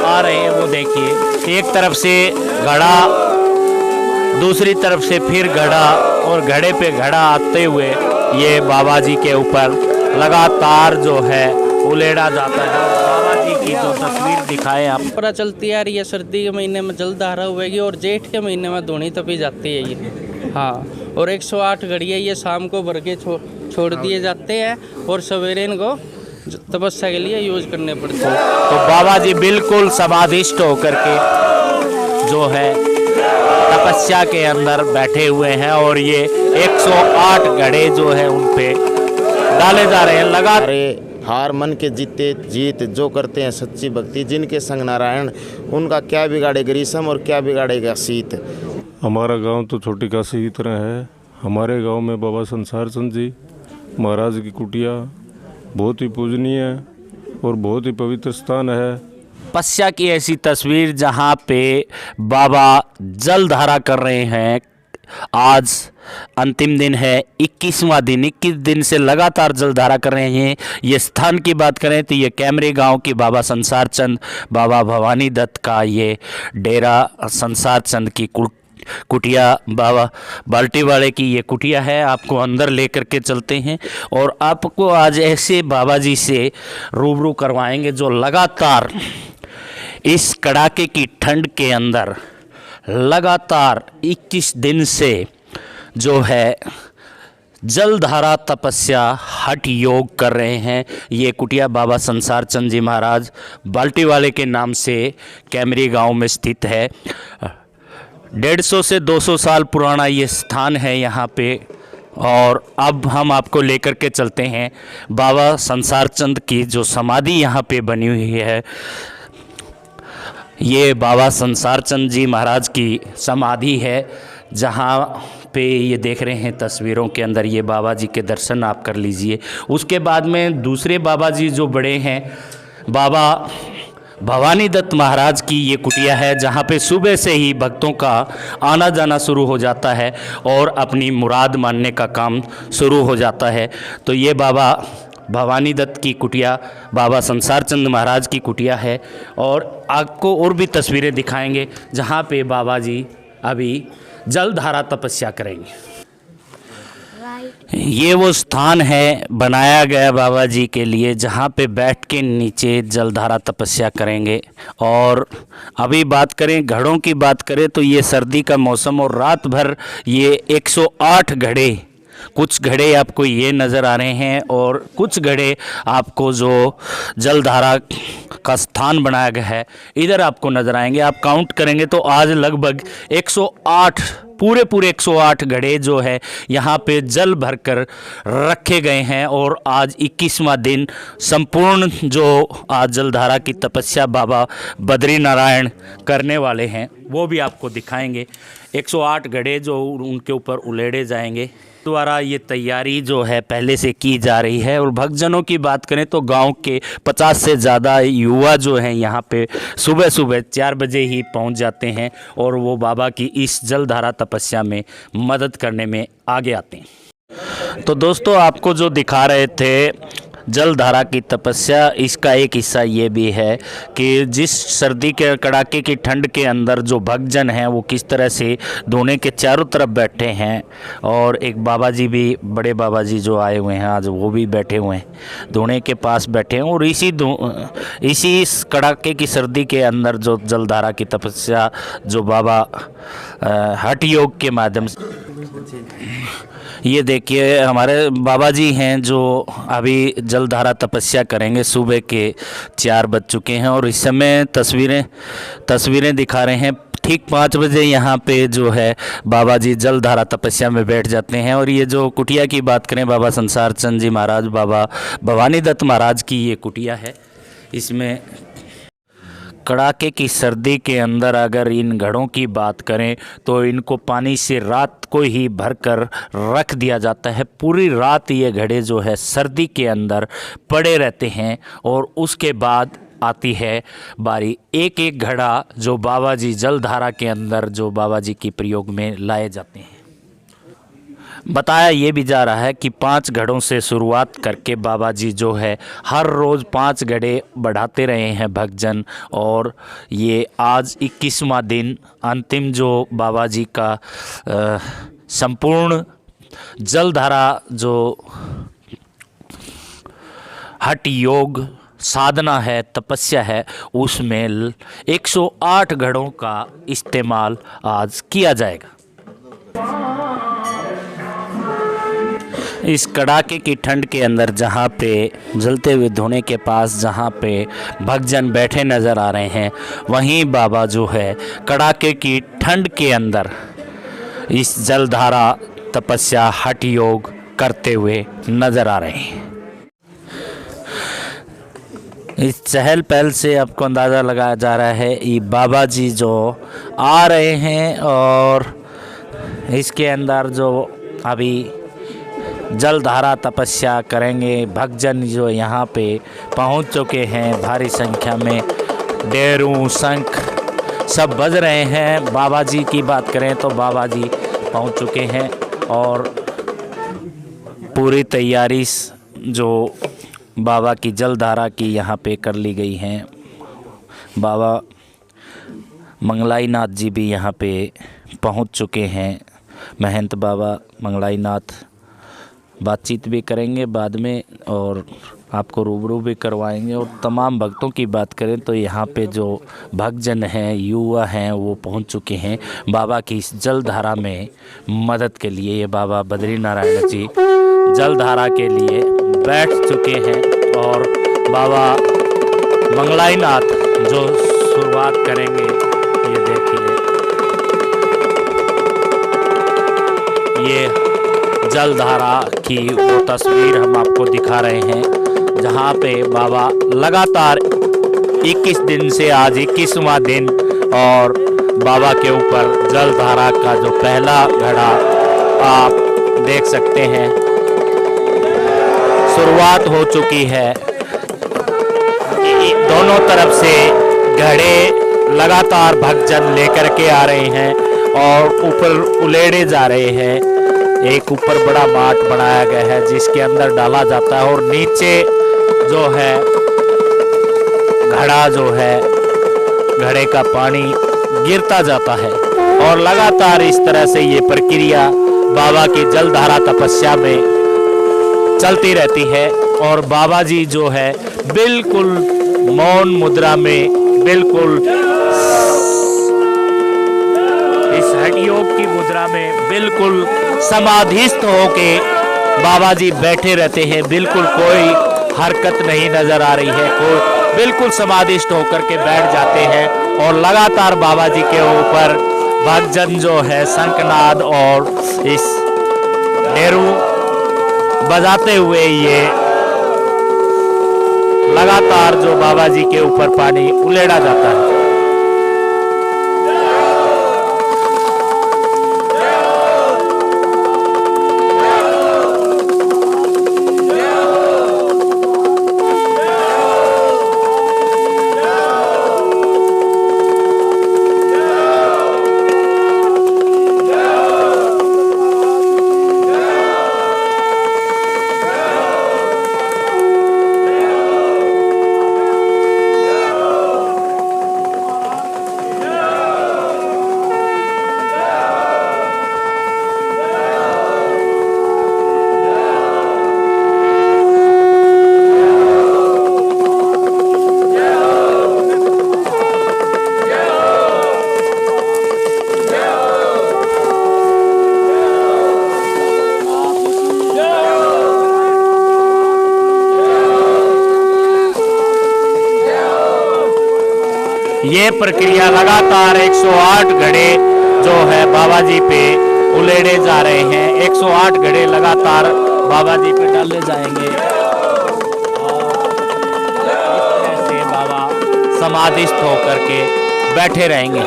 आ रहे हैं वो देखिए, एक तरफ से घड़ा, दूसरी तरफ से फिर घड़ा, और घड़े पे घड़ा आते हुए ये बाबा जी के ऊपर लगातार जो है उलेड़ा जाता है। बाबा जी की जो तस्वीर दिखाए आप, पता चलती है ये सर्दी के महीने में जलधारा हुएगी और जेठ के महीने में धूनी तपी जाती है ये। हाँ, और 108 घड़ियाँ ये शाम को भर के छोड़ दिए जाते हैं और सवेरे इनको तपस्या के लिए यूज करने पड़ते हैं। तो बाबा जी बिल्कुल समाधिष्ट होकर के जो है तपस्या के अंदर बैठे हुए हैं और ये 108 घड़े जो है उन पे डाले जा रहे हैं लगातार। हार मन के जीते जीत जो करते हैं सच्ची भक्ति, जिनके संग नारायण, उनका क्या बिगाड़े ग्रीष्म और क्या बिगाड़ेगा शीत। हमारा गांव तो छोटी काशी की तरह है। हमारे गांव में बाबा संसार चंद जी महाराज की कुटिया बहुत ही पूजनीय है और बहुत ही पवित्र स्थान है। तपस्या की ऐसी तस्वीर जहाँ पे बाबा जलधारा कर रहे हैं। आज अंतिम दिन है, 21वां दिन, 21 दिन से लगातार जलधारा कर रहे हैं। ये स्थान की बात करें तो ये कैमरे गांव की बाबा संसार चंद, बाबा भवानी दत्त का ये डेरा संसार चंद की कुटिया, बाबा बाल्टी वाले की ये कुटिया है। आपको अंदर लेकर के चलते हैं और आपको आज ऐसे बाबा जी से रूबरू करवाएंगे जो लगातार इस कड़ाके की ठंड के अंदर लगातार 21 दिन से जो है जलधारा तपस्या हठ योग कर रहे हैं। ये कुटिया बाबा संसार चंद जी महाराज बाल्टी वाले के नाम से कैमरी गांव में स्थित है। 150 से 200 साल पुराना ये स्थान है यहाँ पे। और अब हम आपको लेकर के चलते हैं बाबा संसार चंद की जो समाधि यहाँ पे बनी हुई है। ये बाबा संसार चंद जी महाराज की समाधि है, जहाँ पे ये देख रहे हैं तस्वीरों के अंदर। ये बाबा जी के दर्शन आप कर लीजिए। उसके बाद में दूसरे बाबा जी जो बड़े हैं, बाबा भवानी दत्त महाराज की ये कुटिया है, जहाँ पे सुबह से ही भक्तों का आना जाना शुरू हो जाता है और अपनी मुराद मानने का काम शुरू हो जाता है। तो ये बाबा भवानी दत्त की कुटिया बाबा संसार चंद महाराज की कुटिया है। और आपको और भी तस्वीरें दिखाएंगे जहाँ पे बाबा जी अभी जलधारा तपस्या करेंगे। ये वो स्थान है बनाया गया बाबा जी के लिए, जहाँ पे बैठ के नीचे जलधारा तपस्या करेंगे। और अभी बात करें घड़ों की बात करें तो ये सर्दी का मौसम और रात भर ये 108 घड़े, कुछ घड़े आपको ये नज़र आ रहे हैं और कुछ घड़े आपको जो जलधारा का स्थान बनाया गया है इधर आपको नज़र आएंगे। आप काउंट करेंगे तो आज लगभग 108 पूरे 108 घड़े जो है यहाँ पे जल भरकर रखे गए हैं। और आज 21वां दिन संपूर्ण जो आज जलधारा की तपस्या बाबा बद्री नारायण करने वाले हैं वो भी आपको दिखाएंगे। 108 घड़े जो उनके ऊपर उलेड़े जाएंगे द्वारा ये तैयारी जो है पहले से की जा रही है। और भक्तजनों की बात करें तो गांव के 50 से ज़्यादा युवा जो हैं यहाँ पे सुबह सुबह 4 बजे ही पहुँच जाते हैं और वो बाबा की इस जलधारा तपस्या में मदद करने में आगे आते हैं। तो दोस्तों आपको जो दिखा रहे थे जलधारा की तपस्या, इसका एक हिस्सा ये भी है कि जिस सर्दी के कड़ाके की ठंड के अंदर जो भक्तजन हैं वो किस तरह से धोने के चारों तरफ बैठे हैं। और एक बाबा जी भी, बड़े बाबा जी जो आए हुए हैं आज, वो भी बैठे हुए हैं धोने के पास बैठे हैं। और इसी कड़ाके की सर्दी के अंदर जो जलधारा की तपस्या जो बाबा हठ योग के माध्यम से, ये देखिए हमारे बाबा जी हैं जो अभी जलधारा तपस्या करेंगे। सुबह के 4 बज चुके हैं और इस समय तस्वीरें दिखा रहे हैं। ठीक 5 बजे यहाँ पे जो है बाबा जी जलधारा तपस्या में बैठ जाते हैं। और ये जो कुटिया की बात करें बाबा संसार चंद जी महाराज, बाबा भवानी दत्त महाराज की ये कुटिया है। इसमें कड़ाके की सर्दी के अंदर अगर इन घड़ों की बात करें तो इनको पानी से रात को ही भरकर रख दिया जाता है। पूरी रात ये घड़े जो है सर्दी के अंदर पड़े रहते हैं और उसके बाद आती है बारी एक एक घड़ा जो बाबा जी जलधारा के अंदर जो बाबा जी की प्रयोग में लाए जाते हैं। बताया ये भी जा रहा है कि 5 घड़ों से शुरुआत करके बाबा जी जो है हर रोज़ 5 घड़े बढ़ाते रहे हैं भक्तजन। और ये आज 21वां दिन अंतिम जो बाबा जी का संपूर्ण जलधारा जो हठ योग साधना है, तपस्या है, उसमें 108 घड़ों का इस्तेमाल आज किया जाएगा। इस कड़ाके की ठंड के अंदर जहाँ पे जलते हुए धुएं के पास जहाँ पे भक्तजन बैठे नज़र आ रहे हैं, वहीं बाबा जो है कड़ाके की ठंड के अंदर इस जलधारा तपस्या हठ योग करते हुए नज़र आ रहे हैं। इस चहल पहल से आपको अंदाज़ा लगाया जा रहा है ये बाबा जी जो आ रहे हैं और इसके अंदर जो अभी जलधारा तपस्या करेंगे भक्तजन जो यहाँ पे पहुँच चुके हैं भारी संख्या में। डेरू शंख सब बज रहे हैं। बाबा जी की बात करें तो बाबा जी पहुँच चुके हैं और पूरी तैयारी जो बाबा की जलधारा की यहाँ पे कर ली गई हैं। बाबा मंगलाई नाथ जी भी यहाँ पे पहुँच चुके हैं। महंत बाबा मंगलाई नाथ बातचीत भी करेंगे बाद में और आपको रूबरू भी करवाएंगे। और तमाम भक्तों की बात करें तो यहाँ पे जो भक्तजन हैं, युवा हैं, वो पहुँच चुके हैं बाबा की इस जलधारा में मदद के लिए। ये बाबा बद्री नारायण जी जलधारा के लिए बैठ चुके हैं और बाबा मंगलाई नाथ जो शुरुआत करेंगे, ये देखिए ये जलधारा की वो तस्वीर हम आपको दिखा रहे हैं जहाँ पे बाबा लगातार 21 दिन से आज 21वां दिन और बाबा के ऊपर जलधारा का जो पहला घड़ा आप देख सकते हैं शुरुआत हो चुकी है। दोनों तरफ से घड़े लगातार भक्तजन लेकर के आ रहे हैं और ऊपर उलेड़े जा रहे हैं। एक ऊपर बड़ा माट बनाया गया है जिसके अंदर डाला जाता है और नीचे जो है घड़ा जो है घड़े का पानी गिरता जाता है और लगातार इस तरह से ये प्रक्रिया बाबा की जलधारा तपस्या में चलती रहती है। और बाबा जी जो है बिल्कुल मौन मुद्रा में, बिल्कुल इस हठ योग की मुद्रा में बिल्कुल समाधिस्थ होके बाबा जी बैठे रहते हैं। बिल्कुल कोई हरकत नहीं नजर आ रही है, कोई बिल्कुल समाधिस्थ होकर के बैठ जाते हैं और लगातार बाबा जी के ऊपर भक्तजन जो है शंखनाद और इस डेरू बजाते हुए ये लगातार जो बाबा जी के ऊपर पानी उलेड़ा जाता है। ये प्रक्रिया लगातार 108 घड़े जो है बाबा जी पे उलेड़े जा रहे हैं। 108 घड़े लगातार बाबा जी पे डाले जाएंगे और इस तरह से बाबा समाधिस्थ होकर के बैठे रहेंगे।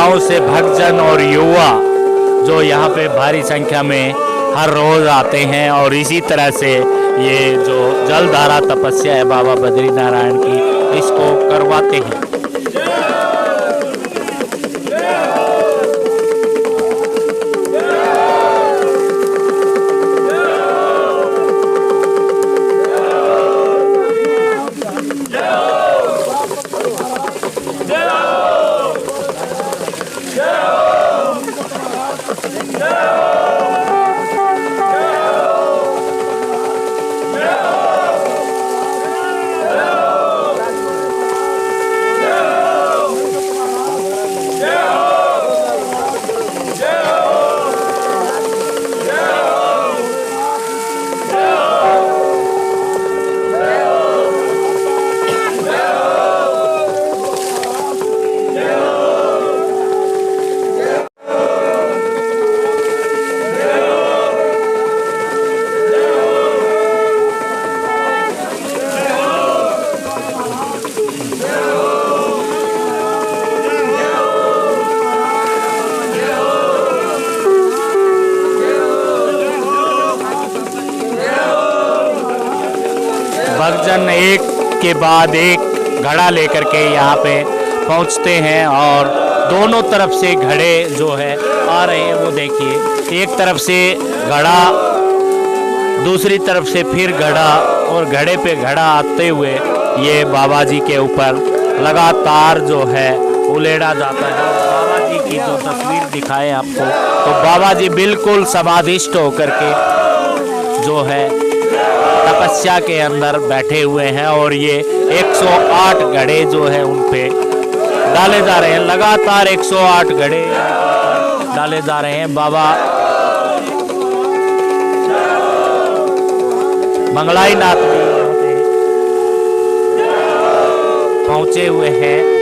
गांव से भक्तजन और युवा जो यहाँ पे भारी संख्या में हर रोज आते हैं और इसी तरह से ये जो जलधारा तपस्या है बाबा बद्रीनारायण की, इसको करवाते हैं। भक्तजन एक के बाद एक घड़ा लेकर के यहाँ पे पहुँचते हैं और दोनों तरफ से घड़े जो है आ रहे हैं। वो देखिए, एक तरफ से घड़ा, दूसरी तरफ से फिर घड़ा, और घड़े पे घड़ा आते हुए ये बाबा जी के ऊपर लगातार जो है उलेड़ा जाता है। बाबा जी की जो तस्वीर दिखाएं आपको, तो बाबा जी बिल्कुल समाधिष्ट होकर के जो है तपस्या के अंदर बैठे हुए हैं और ये 108 घड़े जो है उन पे डाले जा रहे हैं। लगातार 108 घड़े डाले जा रहे हैं। बाबा मंगलाई नाथ भी यहाँ पे पहुंचे हुए हैं।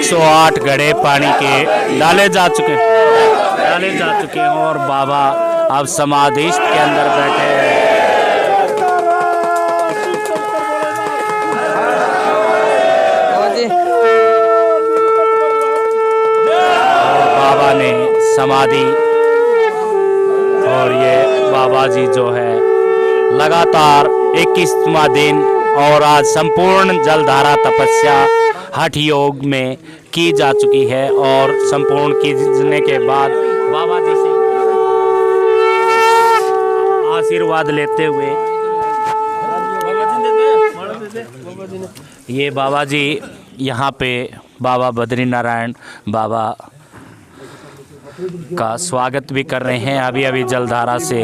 सौ 108 घड़े पानी के डाले जा चुके हैं और बाबा अब समाधिस्थ के अंदर बैठे हैं। और बाबा ने समाधि, और ये बाबा जी जो है लगातार 21वां दिन और आज संपूर्ण जलधारा तपस्या हठ योग में की जा चुकी है और संपूर्ण कीने के बाद बाबा जी से आशीर्वाद लेते हुए ये बाबा जी यहाँ पे बाबा बद्रीनारायण बाबा का स्वागत भी कर रहे हैं। अभी अभी जलधारा से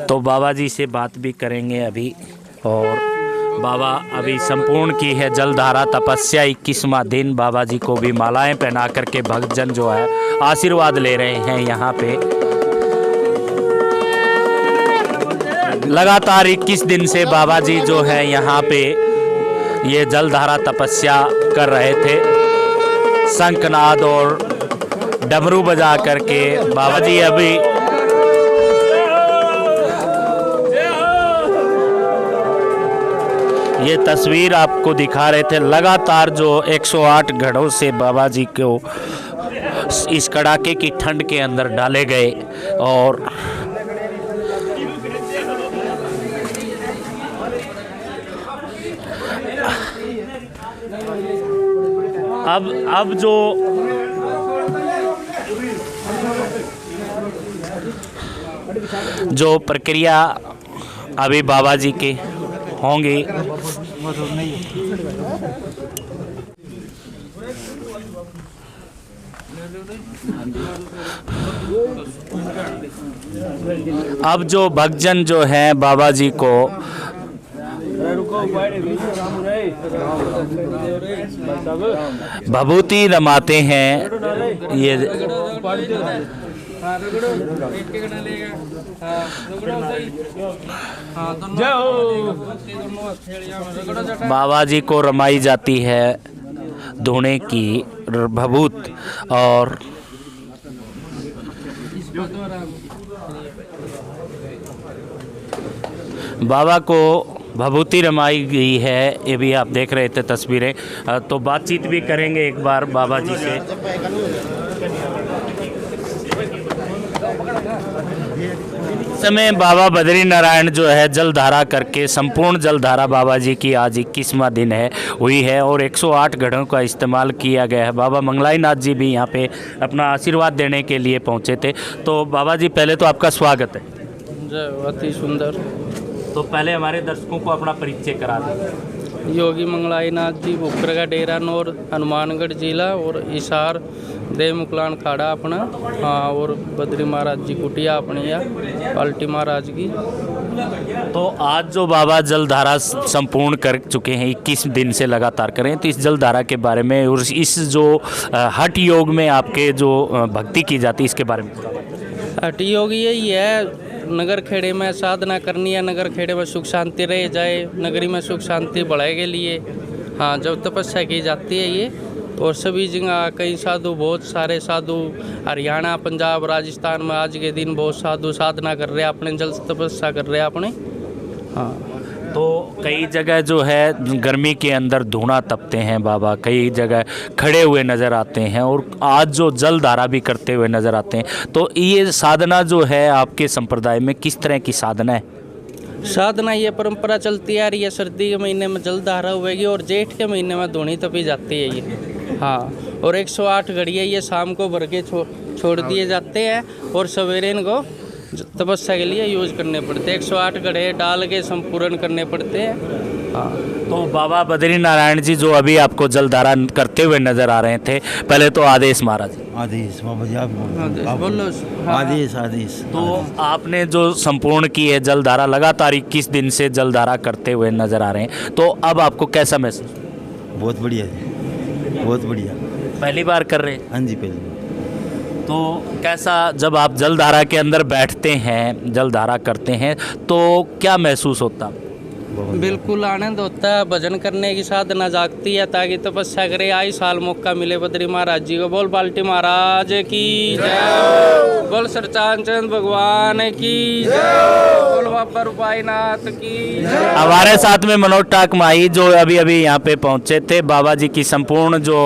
तो बाबा जी से बात भी करेंगे अभी। और बाबा अभी संपूर्ण की है जलधारा तपस्या 21वां दिन। बाबा जी को भी मालाएं पहना करके भक्तजन जो है आशीर्वाद ले रहे हैं। यहाँ पे लगातार 21 दिन से बाबा जी जो है यहाँ पे ये जलधारा तपस्या कर रहे थे। शंखनाद और डमरू बजा करके बाबा जी अभी ये तस्वीर आपको दिखा रहे थे। लगातार जो 108 घड़ों से बाबा जी को इस कड़ाके की ठंड के अंदर डाले गए और अब जो प्रक्रिया अभी बाबा जी के होंगी, अब जो भक्तजन जो है बाबा जी को भभूति रमाते हैं। ये बाबा जी को रमाई जाती है धुने की भभूत और बाबा को भभूति रमाई गई है। ये भी आप देख रहे थे तस्वीरें। तो बातचीत भी करेंगे एक बार बाबा जी से। समय बाबा बद्री नारायण जो है जलधारा करके संपूर्ण जलधारा बाबा जी की आज 21वां दिन है हुई है और 108 घड़ों का इस्तेमाल किया गया है। बाबा मंगलाई नाथ जी भी यहाँ पे अपना आशीर्वाद देने के लिए पहुँचे थे। तो बाबा जी पहले तो आपका स्वागत है। जय, अति सुंदर। तो पहले हमारे दर्शकों को अपना परिचय करा दें। योगी मंगलाई नाथ जी बुकर का डेरा नौर हनुमानगढ़ जिला और इशार देव मुकलान खाड़ा अपना। हाँ, और बद्री महाराज जी कुटिया अपनी या पाल्टी महाराज की। तो आज जो बाबा जलधारा संपूर्ण कर चुके हैं 21 दिन से लगातार करें, तो इस जलधारा के बारे में और इस जो हठ योग में आपके जो भक्ति की जाती है इसके बारे में। हठ योग यही है, नगर खेड़े में साधना करनी है, नगर खेड़े में सुख शांति रह जाए, नगरी में सुख शांति बढ़ाए के लिए। हाँ, जब तपस्या की जाती है ये, और सभी जगह कई साधु, बहुत सारे साधु हरियाणा, पंजाब, राजस्थान में आज के दिन बहुत साधु साधना कर रहे हैं, अपने जल तपस्या कर रहे हैं अपने। हाँ, तो कई जगह जो है गर्मी के अंदर धूना तपते हैं बाबा, कई जगह खड़े हुए नज़र आते हैं और आज जो जलधारा भी करते हुए नज़र आते हैं। तो ये साधना जो है आपके संप्रदाय में किस तरह की साधना है? साधना ये परंपरा चलती आ रही है। सर्दी के महीने में जलधारा हुएगी और जेठ के महीने में धूनी तपी जाती है ये। हाँ, और 108 घड़ियाँ ये शाम को भर के छोड़ दिए जाते हैं और सवेरे इनको तपस्या के लिए यूज करने पड़ते हैं। 108 घड़े डाल के संपूर्ण करने पड़ते हैं। हाँ, तो बाबा बद्री नारायण जी जो अभी आपको जलधारा करते हुए नजर आ रहे थे, पहले तो आदेश महाराज। आदेश बाबा जी, आप बोलो। आदेश आदेश। तो आपने जो संपूर्ण की है जलधारा, लगातार 21 दिन से जलधारा करते हुए नजर आ रहे हैं, तो अब आपको कैसा महसूस? बहुत बढ़िया जी, बहुत बढ़िया। पहली बार कर रहे हैं? हाँ जी, पहले। तो कैसा जब आप जलधारा के अंदर बैठते हैं, जलधारा करते हैं, तो क्या महसूस होता? बिल्कुल आनंद होता है। भजन करने की साधना जागती है ताकि तपस्या करे। आई साल मौका मिले बद्री महाराज जी को। बोल बाल्टी महाराज की जय, बोल सरचांचंद भगवान की जय, बोल बाबा रूपाईनाथ की जय। हमारे साथ में मनोज टाक माई जो अभी अभी यहाँ पे पहुँचे थे, बाबा जी की संपूर्ण जो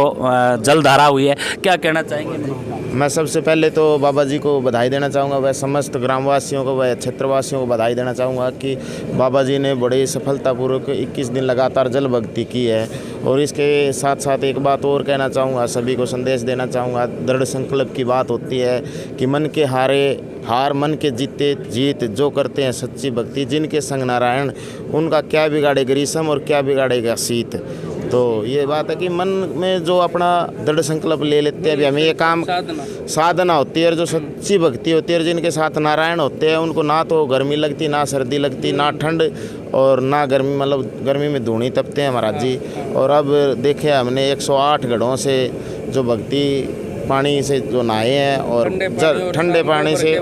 जलधारा हुई है, क्या कहना चाहेंगे? मैं सबसे पहले तो बाबा जी को बधाई देना चाहूँगा, वह समस्त ग्रामवासियों को, वह क्षेत्रवासियों को बधाई देना चाहूँगा कि बाबा जी ने बड़े सफलतापूर्वक 21 दिन लगातार जल भक्ति की है। और इसके साथ साथ एक बात और कहना चाहूँगा, सभी को संदेश देना चाहूँगा। दृढ़ संकल्प की बात होती है कि मन के हार मन के जीते जीत, जो करते हैं सच्ची भक्ति, जिनके संग नारायण, उनका क्या बिगाड़े ग्रीष्म और क्या बिगाड़ेगा शीत। तो ये बात है कि मन में जो अपना दृढ़ संकल्प ले लेते हैं, अभी हमें ये काम साधना होती है, और जो सच्ची भक्ति होती है, जिनके साथ नारायण होते हैं, उनको ना तो गर्मी लगती, ना सर्दी लगती, ना ठंड और ना गर्मी, मतलब गर्मी में धूनी तपते हैं महाराज जी। और अब देखे हमने 108 घड़ों से जो भक्ति पानी से जो नहाए हैं और ठंडे पानी से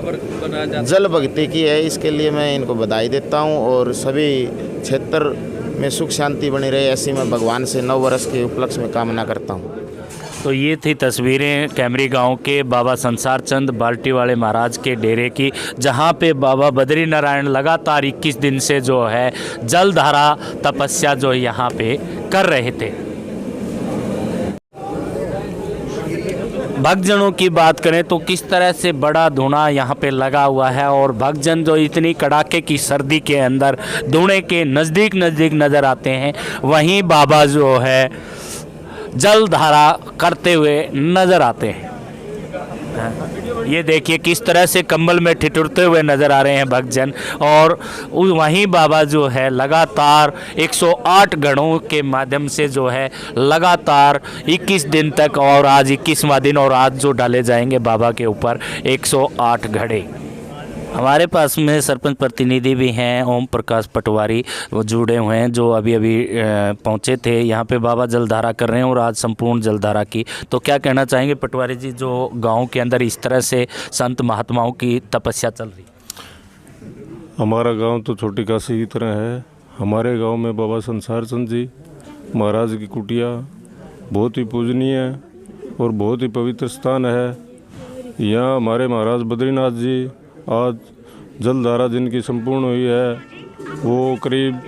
जल भक्ति की है, इसके लिए मैं इनको बधाई देता हूँ। और सभी क्षेत्र में सुख शांति बनी रहे, ऐसी मैं भगवान से 9 वर्ष के उपलक्ष्य में कामना करता हूँ। तो ये थी तस्वीरें कैमरी गांव के बाबा संसार चंद बाल्टी वाले महाराज के डेरे की, जहां पे बाबा बद्री नारायण लगातार 21 दिन से जो है जलधारा तपस्या जो यहाँ पे कर रहे थे। भक्तजनों की बात करें तो किस तरह से बड़ा धुआं यहाँ पे लगा हुआ है और भक्तजन जो इतनी कड़ाके की सर्दी के अंदर धुएं के नज़दीक नज़र आते हैं, वहीं बाबा जो है जलधारा करते हुए नज़र आते हैं। ये देखिए किस तरह से कंबल में ठिठुरते हुए नज़र आ रहे हैं भक्तजन, और वहीं बाबा जो है लगातार 108 घड़ों के माध्यम से जो है लगातार 21 दिन तक, और आज 21वां दिन और आज जो डाले जाएंगे बाबा के ऊपर 108 घड़े। हमारे पास में सरपंच प्रतिनिधि भी हैं, ओम प्रकाश पटवारी, वो जुड़े हुए हैं, जो अभी पहुंचे थे यहाँ पे। बाबा जलधारा कर रहे हैं और आज संपूर्ण जलधारा की, तो क्या कहना चाहेंगे पटवारी जी, जो गांव के अंदर इस तरह से संत महात्माओं की तपस्या चल रही? हमारा गांव तो छोटी काशी की तरह है। हमारे गांव में बाबा संसार चंद जी महाराज की कुटिया बहुत ही पूजनीय है और बहुत ही पवित्र स्थान है। यहाँ हमारे महाराज बद्रीनाथ जी आज जलधारा जिनकी संपूर्ण हुई है, वो करीब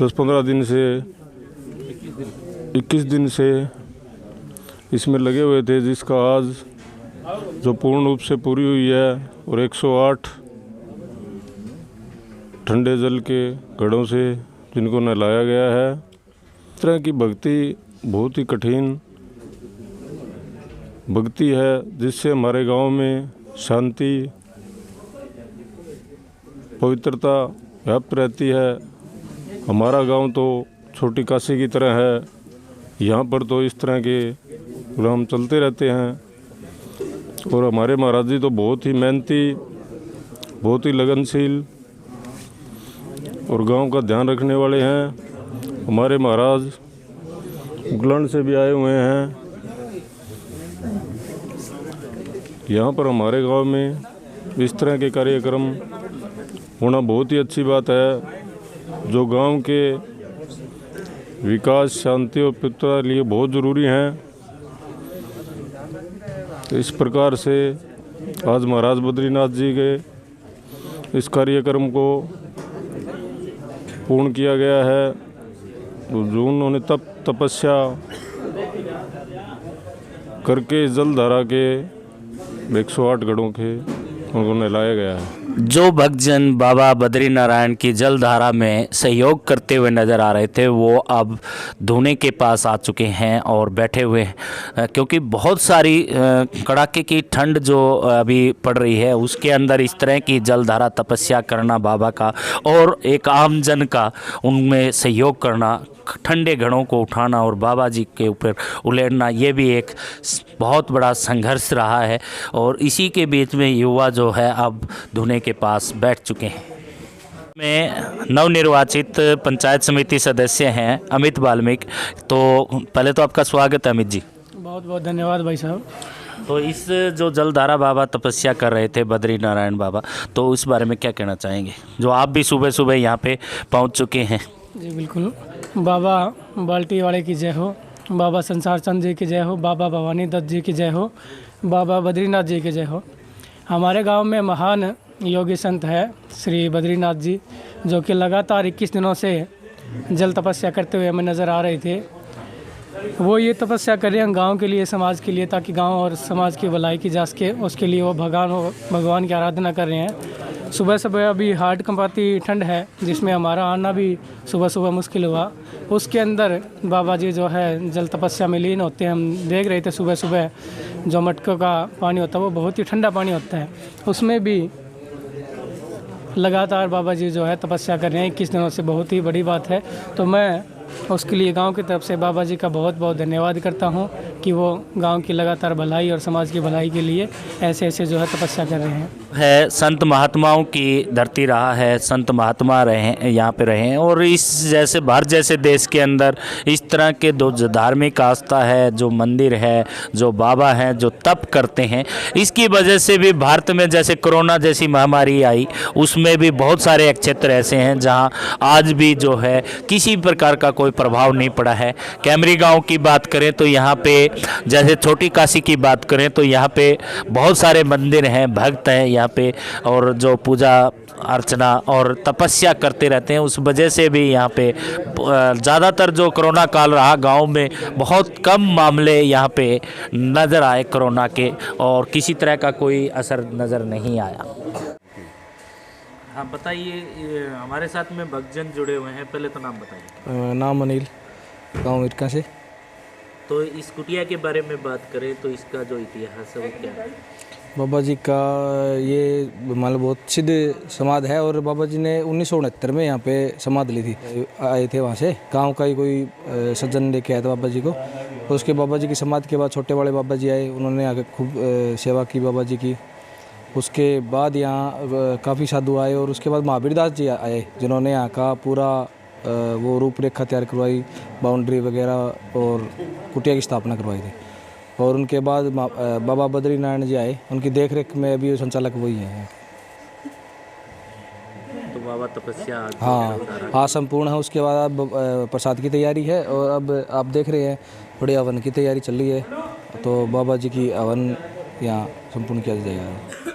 10-15 दिन से 21 दिन से इसमें लगे हुए थे, जिसका आज जो पूर्ण रूप से पूरी हुई है, और 108 ठंडे जल के घड़ों से जिनको नहलाया गया है। इस तरह की भक्ति बहुत ही कठिन भक्ति है, जिससे हमारे गांव में शांति पवित्रता व्याप्त रहती है। हमारा गांव तो छोटी काशी की तरह है। यहाँ पर तो इस तरह के प्रोग्राम चलते रहते हैं और हमारे महाराज जी तो बहुत ही मेहनती, बहुत ही लगनशील और गांव का ध्यान रखने वाले हैं। हमारे महाराज इंग्लैंड से भी आए हुए हैं। यहाँ पर हमारे गांव में इस तरह के कार्यक्रम होना बहुत ही अच्छी बात है, जो गांव के विकास, शांति और पवित्रता के लिए बहुत ज़रूरी हैं। तो इस प्रकार से आज महाराज बद्रीनाथ जी के इस कार्यक्रम को पूर्ण किया गया है। जो उन्होंने तपस्या करके जलधारा के 108 घड़ों के उनको नहलाया गया है। जो भक्तजन बाबा बद्री नारायण की जलधारा में सहयोग करते हुए नज़र आ रहे थे, वो अब धुने के पास आ चुके हैं और बैठे हुए हैं, क्योंकि बहुत सारी कड़ाके की ठंड जो अभी पड़ रही है, उसके अंदर इस तरह की जलधारा तपस्या करना बाबा का और एक आम जन का उनमें सहयोग करना, ठंडे घड़ों को उठाना और बाबा जी के ऊपर उलेरना, ये भी एक बहुत बड़ा संघर्ष रहा है। और इसी के बीच में युवा जो है अब धुने के पास बैठ चुके हैं। में नवनिर्वाचित पंचायत समिति सदस्य हैं अमित वाल्मीकि, तो पहले तो आपका स्वागत है अमित जी। बहुत बहुत धन्यवाद भाई साहब। तो इस जो जलधारा बाबा तपस्या कर रहे थे बद्री नारायण बाबा, तो इस बारे में क्या कहना चाहेंगे, जो आप भी सुबह सुबह यहाँ पे पहुँच चुके हैं? जी बिल्कुल। बाबा बाल्टी वाले की जय हो, बाबा संसार चंद जी की जय हो, बाबा भवानी दत्त जी की जय हो, बाबा बद्रीनाथ जी की जय हो। हमारे गांव में महान योगी संत है श्री बद्रीनाथ जी, जो कि लगातार 21 दिनों से जल तपस्या करते हुए हमें नज़र आ रहे थे। वो ये तपस्या कर रहे हैं गांव के लिए, समाज के लिए, ताकि गांव और समाज की भलाई की जा सके। उसके लिए वो भगवान की आराधना कर रहे हैं। सुबह सुबह अभी हार्ड कंपाती ठंड है, जिसमें हमारा आना भी सुबह सुबह मुश्किल हुआ। उसके अंदर बाबा जी जो है जल तपस्या में लीन होते हैं। हम देख रहे थे सुबह सुबह जो मटकों का पानी होता है वो बहुत ही ठंडा पानी होता है, उसमें भी लगातार बाबा जी जो है तपस्या कर रहे हैं 21 दिनों से। बहुत ही बड़ी बात है। तो मैं उसके लिए गांव की तरफ से बाबा जी का बहुत बहुत धन्यवाद करता हूं कि वो गांव की लगातार भलाई और समाज की भलाई के लिए ऐसे ऐसे जो है तपस्या कर रहे हैं। संत महात्माओं की धरती रहा है, संत महात्मा रहे यहाँ पे रहे हैं, और इस जैसे भारत जैसे देश के अंदर इस तरह के जो धार्मिक आस्था है, जो मंदिर है, जो बाबा हैं, जो तप करते हैं, इसकी वजह से भी भारत में जैसे कोरोना जैसी महामारी आई, उसमें भी बहुत सारे क्षेत्र ऐसे हैं जहाँ आज भी जो है किसी प्रकार का कोई प्रभाव नहीं पड़ा है। कैमरी गांव की बात करें तो यहाँ पे, जैसे छोटी काशी की बात करें तो यहाँ पे बहुत सारे मंदिर हैं, भक्त हैं यहाँ पे, और जो पूजा अर्चना और तपस्या करते रहते हैं। उस वजह से भी यहाँ पे ज़्यादातर जो कोरोना काल रहा, गांव में बहुत कम मामले यहाँ पे नज़र आए कोरोना के, और किसी तरह का कोई असर नज़र नहीं आया। हाँ बताइए, हमारे साथ में भक्तजन जुड़े हुए हैं, पहले तो नाम बताइए। नाम अनिल, गाँव मिरका से। तो इस कुटिया के बारे में बात करें तो इसका जो इतिहास है वो क्या है? बाबा जी का ये मतलब बहुत सिद्ध समाधि है, और बाबा जी ने 1969 में यहाँ पे समाधि ली थी। आए थे वहाँ से, गांव का ही कोई सज्जन लेके आया था बाबा जी को। तो उसके बाबा जी की समाधि के बाद छोटे बड़े बाबा जी आए, उन्होंने आगे खूब सेवा की बाबा जी की। उसके बाद यहाँ काफ़ी साधु आए, और उसके बाद महावीर दास जी आए, जिन्होंने यहाँ का पूरा वो रूपरेखा तैयार करवाई, बाउंड्री वगैरह और कुटिया की स्थापना करवाई थी। और उनके बाद बाबा बद्रीनारायण जी आए, उनकी देखरेख में अभी संचालक वही हैं। तो बाबा तपस्या हाँ संपूर्ण है। उसके बाद अब प्रसाद की तैयारी है, और अब आप देख रहे हैं बड़ी हवन की तैयारी चल रही है। तो बाबा जी की हवन यहाँ संपूर्ण किया जाएगा।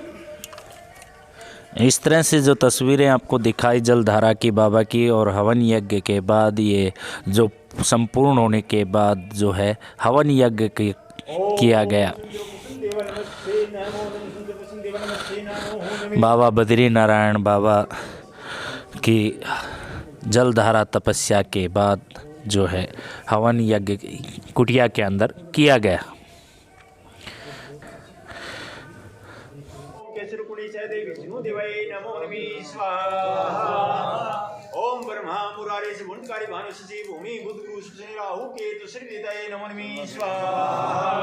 इस तरह से जो तस्वीरें आपको दिखाई जलधारा की बाबा की, और हवन यज्ञ के बाद ये जो संपूर्ण होने के बाद जो है हवन यज्ञ किया गया। बाबा बद्रीनारायण बाबा की जलधारा तपस्या के बाद जो है हवन यज्ञ कुटिया के अंदर किया गया। ओम ब्रह्मा मुरारी से भूमि बुध गुरु राहु केतु श्री नमो नमः स्वाहा।